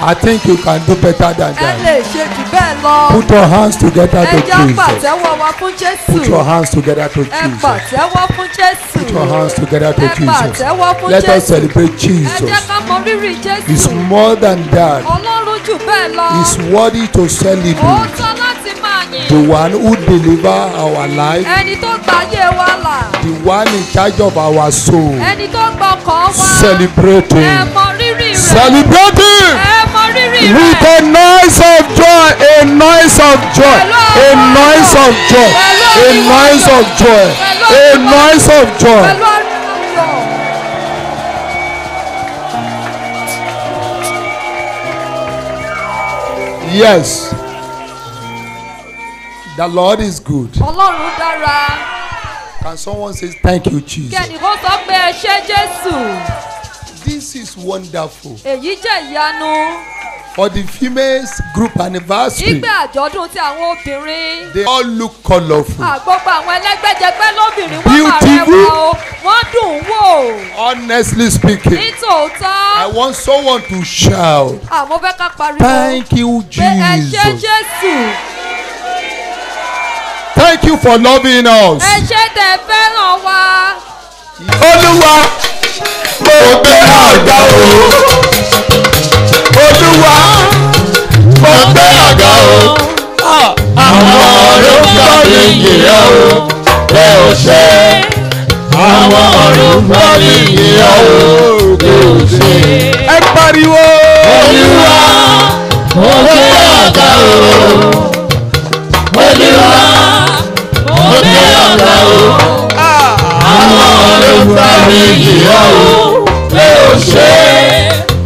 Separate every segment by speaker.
Speaker 1: I think you can do better than
Speaker 2: ẹ
Speaker 1: that.
Speaker 2: lè ṣe jù bẹ́ẹ̀ lọ.
Speaker 1: Put your hands together to
Speaker 2: ẹ já
Speaker 1: Jesus.
Speaker 2: pàtẹ́wọ́ wa fún Jésù.
Speaker 1: Put your hands together to
Speaker 2: ẹ
Speaker 1: Jesus.
Speaker 2: pàtẹ́wọ́ fún Jésù.
Speaker 1: Put your hands together to
Speaker 2: ẹ
Speaker 1: Jesus.
Speaker 2: pàtẹ́wọ́ fún
Speaker 1: Let us
Speaker 2: Jésù.
Speaker 1: celebrate
Speaker 2: ẹ
Speaker 1: Jesus.
Speaker 2: jẹ́ ká mọ rírì
Speaker 1: He's
Speaker 2: Jésù.
Speaker 1: more than that.
Speaker 2: Ọlọ́run jù bẹ́ẹ̀ lọ.
Speaker 1: He's worthy to
Speaker 2: Ó
Speaker 1: celebrate.
Speaker 2: tọ́ láti máa yìn.
Speaker 1: The one who deliver our life.
Speaker 2: Ẹni tó gba ayé wa là.
Speaker 1: The one in charge of our soul.
Speaker 2: Ẹni tó gba ọkàn wa.
Speaker 1: Celebrate
Speaker 2: Ẹ
Speaker 1: him.
Speaker 2: mọ rírì rẹ̀.
Speaker 1: Celebrate him.
Speaker 2: Ẹ mọ rírì rẹ̀.
Speaker 1: With a noise of joy, a noise of joy, a noise of joy, a noise of joy, a noise of joy.
Speaker 2: Pẹ̀lú àríyànjọ.
Speaker 1: Yes. The Lord is good.
Speaker 2: Ọlọ́run dára.
Speaker 1: Can someone say thank you,
Speaker 2: Kí
Speaker 1: Jesus?
Speaker 2: ẹnìkan sọ pé ẹ ṣé Jésù.
Speaker 1: This is wonderful.
Speaker 2: Èyí jẹ́ ìyanu.
Speaker 1: For the females group anniversary,
Speaker 2: Ìgbà àjọ̀dún ti àwọn obìnrin.
Speaker 1: they all look colorful.
Speaker 2: Àgbọ̀gbọ̀ àwọn ẹlẹ́gbẹ́jẹgbẹ́ lóbìnrin wọ́n máa
Speaker 1: Beautiful.
Speaker 2: rẹwà o. Wọ́n dùn ún wò.
Speaker 1: Honestly speaking, I
Speaker 2: Nítòótọ́.
Speaker 1: want someone to shout,
Speaker 2: Àmọ́ fẹ́ ká pariwo.
Speaker 1: thank you,
Speaker 2: Pé ẹ ṣé
Speaker 1: Jesus.
Speaker 2: Jésù.
Speaker 1: Thank you for loving us.
Speaker 2: Ẹ ṣé tẹ́ fẹ́ràn wa.
Speaker 1: Olúwa, mo gbé ọ̀gá o. Olúwa, mo gbé ọ̀gá o. Àwọn ọ̀run gbọ́ mi yìí o. Ẹ ò ṣe. Àwọn ọ̀run gbọ́ mi yìí o. Ẹ ò ṣe. Ẹ pariwo. Olúwa, mo gbé ọ̀gá o. Olúwa, mo gbé ọ̀gá o. Àwọn ọ̀run gbọ́ mi yìí o. Ẹ ò ṣe.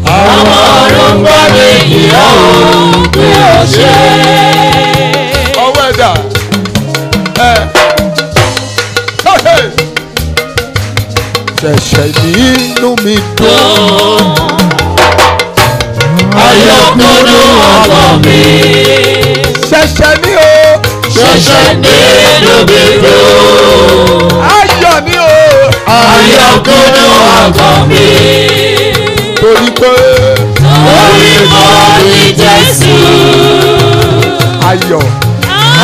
Speaker 1: Àwọn ọ̀run gbọ́ mi yìí o. Ẹ ò ṣe. Ọwọ́ ẹ̀dá. Ṣẹ̀ṣẹ̀ nínú mi dùn. Ayọ̀kúnú ọkàn mi. Ṣẹ̀ṣẹ̀ ní o. Ṣẹ̀ṣẹ̀ nínú mi dùn. Ayọ̀ ní o. Ayọ̀kúnú ọkàn mi. Torí pé. Torí mo ní Jésù. Ayọ̀.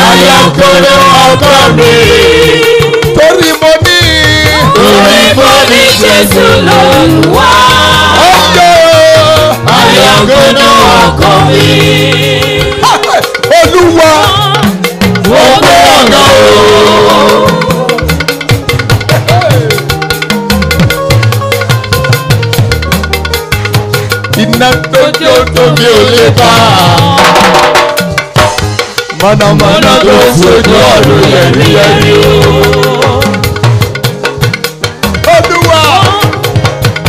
Speaker 1: Ayọ̀kúnú ọkàn mi. Torí mo ní. Torí mo ní Jésù l'Olúwa. Ayọ̀kúnú ọkàn mi. Olúwa, mo gbé ọ̀gá o. Iná tó jó tóbi ò lè bá. Mọ̀nàmọ́ná tó fojú ọ̀run yẹ̀rìyẹ̀rì o. Olúwa,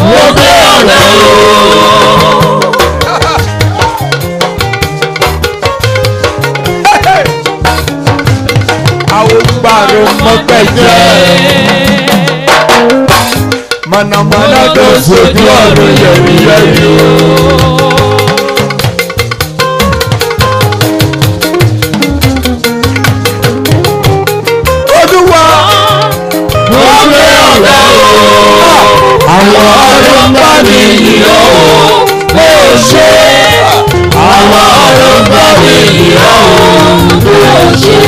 Speaker 1: mo gbé ọ̀gá o. Àwọn gbàrú mọ́gbẹ́jẹ́. Mọ̀nàmọ́ná tó fojú ọ̀run yẹ̀rìyẹ̀rì o. Olúwa, mo gbé ọ̀gá o. Àwọn ọ̀run bá mi yìn o. Mo ṣe. Àwọn ọ̀run bá mi yìn o. Mo ṣe.